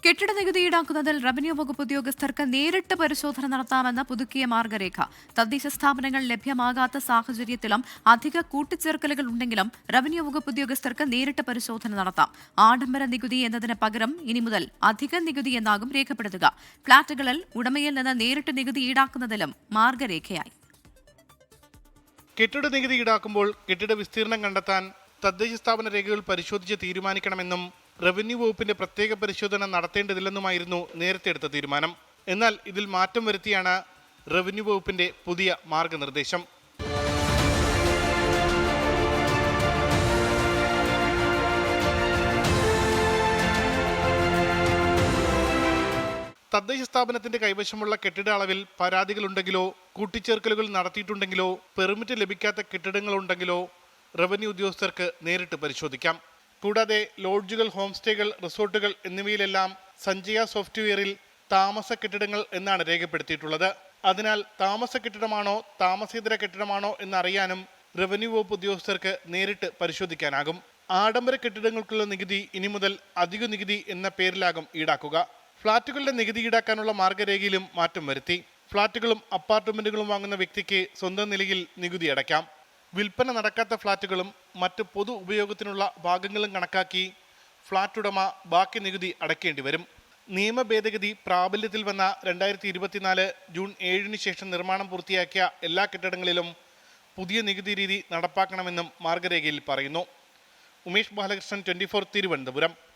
കെട്ടിട നികുതി ഈടാക്കുന്നതിൽ റവന്യൂ വകുപ്പ് ഉദ്യോഗസ്ഥർക്ക് നേരിട്ട് പരിശോധന നടത്താമെന്ന പുതുക്കിയ മാർഗരേഖ. തദ്ദേശ സ്ഥാപനങ്ങൾ ലഭ്യമാകാത്ത സാഹചര്യത്തിലും അധിക കൂട്ടിച്ചേർക്കലുകൾ ഉണ്ടെങ്കിലും റവന്യൂ വകുപ്പ് ഉദ്യോഗസ്ഥർക്ക് നേരിട്ട് പരിശോധന നടത്താം. ആഡംബര നികുതി എന്നതിന് പകരം ഇനി മുതൽ അധിക നികുതി എന്നാകും രേഖപ്പെടുത്തുക. ഫ്ളാറ്റുകളിൽ ഉടമയിൽ നിന്ന് നേരിട്ട് നികുതി ഈടാക്കുന്നതിലും മാർഗരേഖയായി. കെട്ടിട നികുതി ഈടാക്കുമ്പോൾ കെട്ടിട വിസ്തീർണം കണ്ടെത്താൻ തദ്ദേശ സ്ഥാപന രേഖകൾ പരിശോധിച്ച് തീരുമാനിക്കണമെന്നും റവന്യൂ വകുപ്പിന്റെ പ്രത്യേക പരിശോധന നടത്തേണ്ടതില്ലെന്നുമായിരുന്നു നേരത്തെ എടുത്ത തീരുമാനം. എന്നാൽ ഇതിൽ മാറ്റം വരുത്തിയാണ് റവന്യൂ വകുപ്പിന്റെ പുതിയ മാർഗനിർദ്ദേശം. തദ്ദേശ സ്ഥാപനത്തിന്റെ കൈവശമുള്ള കെട്ടിട അളവിൽ പരാതികളുണ്ടെങ്കിലോ കൂട്ടിച്ചേർക്കലുകൾ നടത്തിയിട്ടുണ്ടെങ്കിലോ പെർമിറ്റ് ലഭിക്കാത്ത കെട്ടിടങ്ങളുണ്ടെങ്കിലോ റവന്യൂ ഉദ്യോഗസ്ഥർക്ക് നേരിട്ട് പരിശോധിക്കാം. കൂടാതെ ലോഡ്ജുകൾ, ഹോം സ്റ്റേകൾ, റിസോർട്ടുകൾ എന്നിവയിലെല്ലാം സഞ്ജയ സോഫ്റ്റ്വെയറിൽ താമസ കെട്ടിടങ്ങൾ എന്നാണ് രേഖപ്പെടുത്തിയിട്ടുള്ളത്. അതിനാൽ താമസ കെട്ടിടമാണോ താമസേതര കെട്ടിടമാണോ എന്നറിയാനും റവന്യൂ വകുപ്പ് ഉദ്യോഗസ്ഥർക്ക് നേരിട്ട് പരിശോധിക്കാനാകും. ആഡംബര കെട്ടിടങ്ങൾക്കുള്ള നികുതി ഇനി മുതൽ അധിക നികുതി എന്ന പേരിലാകും ഈടാക്കുക. ഫ്ളാറ്റുകളുടെ നികുതി ഈടാക്കാനുള്ള മാർഗരേഖയിലും മാറ്റം വരുത്തി. ഫ്ളാറ്റുകളും അപ്പാർട്ട്മെന്റുകളും വാങ്ങുന്ന വ്യക്തിക്ക് സ്വന്തം നിലയിൽ നികുതി അടയ്ക്കാം. വിൽപ്പന നടക്കാത്ത ഫ്ളാറ്റുകളും മറ്റ് പൊതു ഉപയോഗത്തിനുള്ള ഭാഗങ്ങളും കണക്കാക്കി ഫ്ളാറ്റ് ഉടമ ബാക്കി നികുതി അടയ്ക്കേണ്ടി വരും. നിയമ ഭേദഗതി പ്രാബല്യത്തിൽ വന്ന 2024 ജൂൺ 7 ശേഷം നിർമ്മാണം പൂർത്തിയാക്കിയ എല്ലാ കെട്ടിടങ്ങളിലും പുതിയ നികുതി രീതി നടപ്പാക്കണമെന്നും മാർഗരേഖയിൽ പറയുന്നു. ഉമേഷ് ബാലകൃഷ്ണൻ, 24 തിരുവനന്തപുരം.